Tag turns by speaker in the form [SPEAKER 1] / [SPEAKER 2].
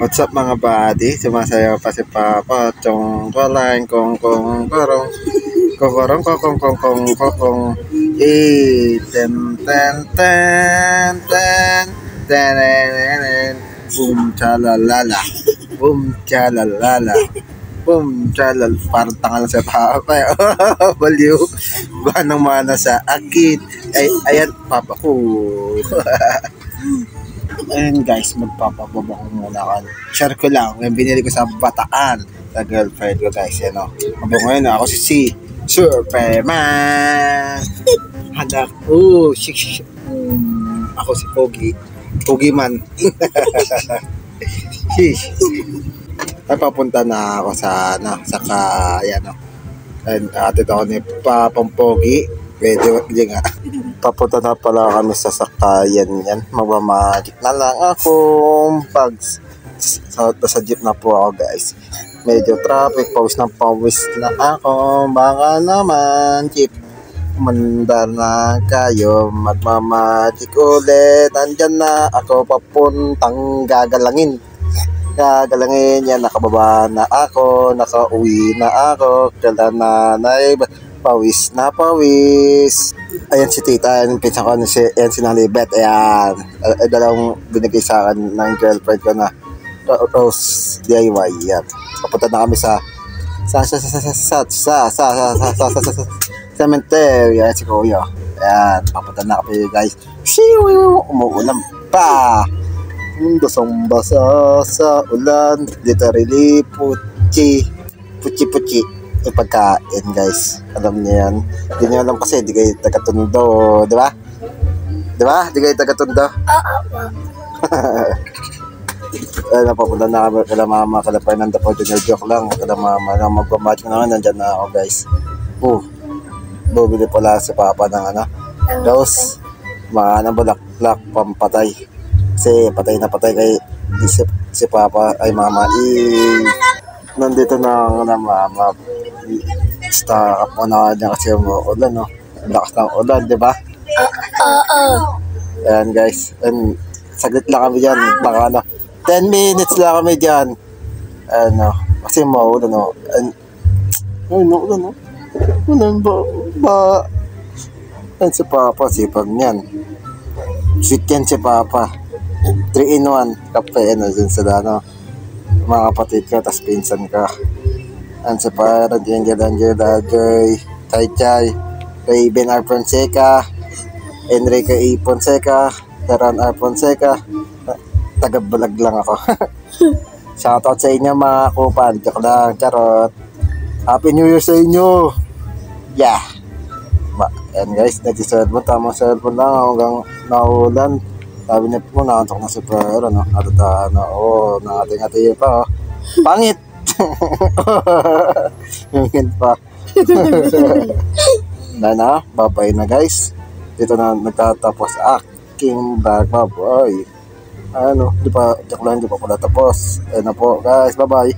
[SPEAKER 1] What's up mga buddy? Sumasayaw pa si Papa. Chong kolang kong kong korong. Kokorong kokong kong kong kokong. Ten ten ten ten ten ten. Boom chalalala. Boom chalalala. Boom chalal. Parang tanga lang si Papa. Baliw. Banang mana sa akit. Ay, ayan Papa ko. Ayun guys, magpapababa ko muna kan. Share ko lang, yung binili ko sa Bataan sa girlfriend ko guys, yan o. Abo ngayon, ako si Superman. Hadak, shik. Ako si Pogi man. Shish. Ay, papunta na ako sa yan o. And atid ako ni Papang Pogi. Medyo, hindi nga. Papunta na pala kami sa sakayan yan. Magmamagic na lang ako. Pag sa jeep na po ako guys. Medyo traffic. Pawis na ako. Baka naman jeep. Mandar na kayo. Magmamagic ulit. Andyan na ako papuntang gagalangin. Gagalangin yan. Nakababa na ako. Nakauwi na ako. Kala nanay. Pawis na pawis. Ayan si tita, ayan pinsan ko, ayan si Nanay Beth, ayan. Dalawang binigay sa akin ng girlfriend ko na Rose DIY, yan. Papunta na kami sa cemetery, ayan si Kuya. Ayan, papunta na kami guys. Umuulan pa. Basang-basa sa ulan. Literally, puchi. Yung pagkain guys, alam niyo yan. Hindi niyo alam kasi di kayo taga-Tondo, di ba? Di kayo taga-Tondo? Ay, napapunta na kami kala mama, kala Fernanda po, joke lang, kala mama, na magpamati ko naman, nandyan na ako guys. Bumili pala si Papa ng Rose, mga bulaklak, pampatay. Kasi patay na patay kay si Papa, ay mama, nandito na mama. Stop up mo na niya kasi ulan, no? Lakas ng ulan, di ba? Ayan guys, and saglit lang kami dyan, baka 10 minutes lang kami dyan. Kasi maulan, no? Ulan, no? Ulan ba? Ayan si Papa, sipag niyan. Sweet yan si Papa. 3-in-1, kape, dyan sila, no? Mga kapatid ko, tas pinsan ka. Ang sa para, Angela, Joy, Chay, Raven R. Fonseca, Enrique E. Fonseca, Taran R. Fonseca, taga-vlog lang ako. Shoutout sa inyo mga kupan, joke lang, charot. Happy New Year sa inyo! Yeah! Ayan guys, nag-cellphone, tamang cellphone lang hanggang naulan. Sabi niya po, nakantok na si Pero, no? Nangating-ating pa, oh. Pangit! Yung pa. Babay na guys. Dito na nagtatapos aking vlog, baboy. Di pa pala tapos. Ayun na po guys, bye bye.